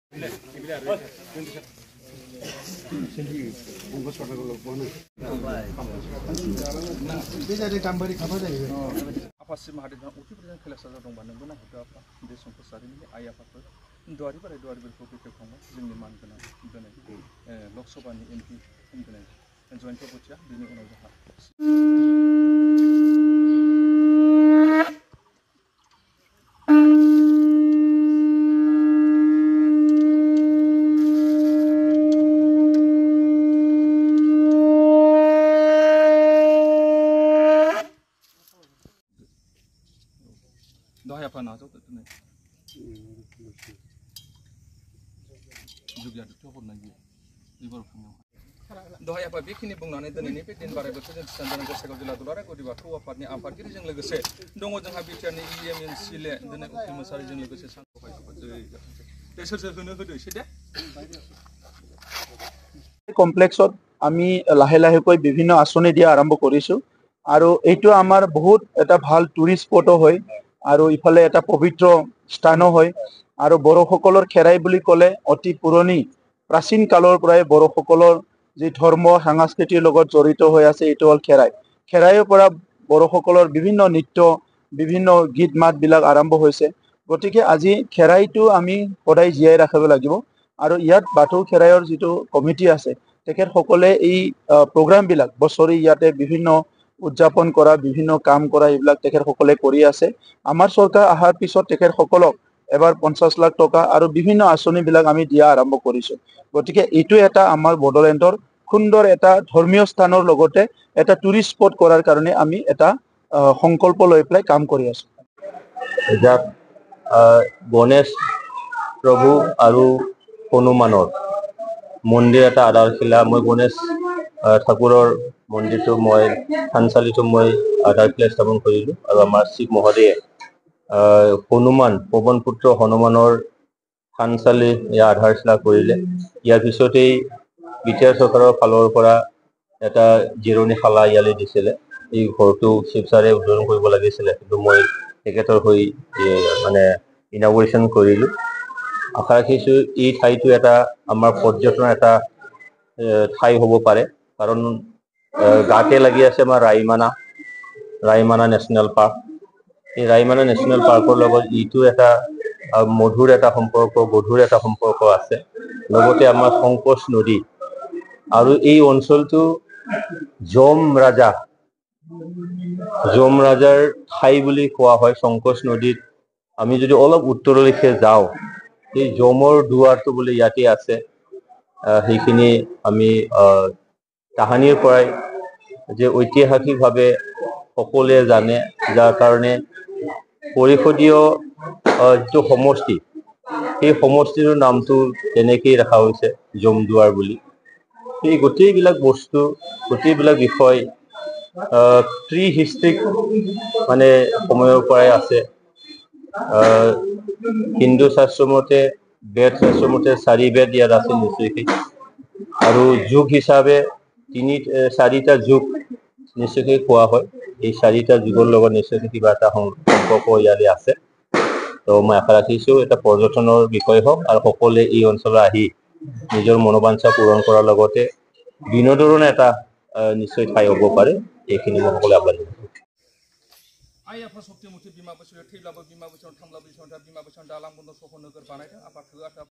आफासिम हादोरना अतिफोरजों खेलासाजा दंबा नोंबो नायहरदो आफा बे संकसारिनि आइ आफाफोर दुवारि बोराइ दुवारिफोरखौ बेखेवखांबाय जोंनि मान गोनां दिनै लकसभानि एमपि दिनै जयन्त बटिया बिनि उनाव जोंहा दहाय आफा नाजावदो दिनै जुगियाथ' हरनाय गैया एबार दहाय आफा बेखिनि बुंनानै दिनैनि बे दिन बारायबोथोर जों थिसनजानाय गसाइगाव जिल्ला दुलाराय गुदि बाथौ आफादनि आफादगिरिजों लोगोसे दङ जोंहा बिटिआरनि इएमएन सिले दिनै उकिल मोसाहारिजों लोगोसे सानखौहाय दे सोर सोर होनो होदो एसे दे কমপ্লেক্সত আমি লাহে লাহেকৈ বিভিন্ন আঁচনি দিয়া আৰম্ভ কৰিছোঁ আৰু এইটো আমাৰ বহুত এটা ভাল টুৰিষ্ট স্পটো হয় আৰু ইফালে এটা পবিত্ৰ স্থানো হয় আৰু বড়োসকলৰ খেৰাই বুলি ক'লে অতি পুৰণি প্ৰাচীন কালৰ পৰাই বড়োসকলৰ যি ধৰ্ম সাংস্কৃতিৰ লগত জড়িত হৈ আছে এইটো হ'ল খেৰাই খেৰাইৰ পৰা বড়োসকলৰ বিভিন্ন নৃত্য বিভিন্ন গীত মাতবিলাক আৰম্ভ হৈছে গতিকে আজি খেৰাইটো আমি সদায় জীয়াই ৰাখিব লাগিব আৰু ইয়াত বাথৌ খেৰাইৰ যিটো কমিটি আছে তেখেতসকলে এই প্ৰগ্ৰামবিলাক বছৰি ইয়াতে বিভিন্ন উদযাপন কৰা বিভিন্ন কাম কৰা এইবিলাক তেখেতসকলে কৰি আছে আমাৰ চৰকাৰ অহাৰ পিছত তেখেতসকলক এবাৰ 50 লাখ টকা আৰু বিভিন্ন আঁচনিবিলাক আমি দিয়া আৰম্ভ কৰিছোঁ গতিকে এইটো এটা আমাৰ বড়োলেণ্ডৰ সুন্দৰ এটা ধৰ্মীয় স্থানৰ লগতে এটা টুৰিষ্ট স্পট কৰাৰ কাৰণে আমি এটা সংকল্প লৈ পেলাই কাম কৰি আছোঁ যাক গণেশ প্ৰভু আৰু হনুমানৰ মন্দিৰ এটা আধাৰশিলা মই গণেশ ঠাকুৰৰ মন্দিৰটো মই থানচালিটো মই আধাৰশিলা স্থাপন কৰিলোঁ আৰু আমাৰ শিৱ মহোদয়ে হনুমান পৱন পুত্ৰ হনুমানৰ থানচালি ইয়াৰ আধাৰশিলা কৰিলে ইয়াৰ পিছতেই বিটিআৰ চৰকাৰৰ ফালৰ পৰা এটা জিৰণীশালা ইয়ালৈ দিছিলে এই ঘৰটো শিৱসাৰে উদ্বোধন কৰিব লাগিছিলে কিন্তু মই তেখেতৰ হৈ মানে ইনগ্ৰেশ্যন কৰিলোঁ আশা ৰাখিছোঁ এই ঠাইটো এটা আমাৰ পৰ্যটনৰ এটা ঠাই হ'ব পাৰে কাৰণ গাতে লাগি আছে আমাৰ ৰাইমানা নেশ্যনেল পাৰ্ক এই ৰাইমানা নেশ্যনেল পাৰ্কৰ লগত ইটো এটা মধুৰ এটা সম্পৰ্ক গধুৰ এটা সম্পৰ্ক আছে লগতে আমাৰ সংকোচ নদী আৰু এই অঞ্চলটো যম ৰাজাৰ ঠাই বুলি কোৱা হয় সংকোচ নদীত আমি যদি অলপ উত্তৰলৈকে যাওঁ এই যমৰ দুৱাৰটো বুলি ইয়াতে আছে সেইখিনি আমি কাহানীৰ পৰাই যে ঐতিহাসিকভাৱে সকলোৱে জানে যাৰ কাৰণে পৰিষদীয় যিটো সমষ্টি সেই সমষ্টিৰ নামটো তেনেকেই ৰখা হৈছে যমদুৱাৰ বুলি এই গোটেইবিলাক বস্তু গোটেইবিলাক বিষয় প্ৰি হিষ্ট্ৰিক মানে সময়ৰ পৰাই আছে হিন্দু শাস্ত্ৰমতে বেদ শাস্ত্ৰমতে 4 বেদ ইয়াত আছে নিশ্চয়কৈ আৰু যুগ হিচাপে 4টা যুগ নিশ্চয়কৈ কোৱা হয় এই 4টা যুগৰ লগত নিশ্চয়কৈ কিবা এটা সম্পৰ্ক ইয়ালৈ আছে তো মই আশা ৰাখিছোঁ এটা পৰ্যটনৰ বিষয় হওক আৰু সকলোৱে এই অঞ্চললৈ আহি নিজৰ মনোবাঞ্ছা পূৰণ কৰাৰ লগতে বিনোদনৰ এটা নিশ্চয় ঠাই হ'ব পাৰে এইখিনি মই সকলোৱে আহ্বান জনাইছোঁ आइ आफा शक्तिमती बिमा बैसोआव थैब्लाबो बिमा बैसोआव थांब्लाबो बिमा बैसोआव दालां बन्द' सह नोगोर बानायदों आफा थोआ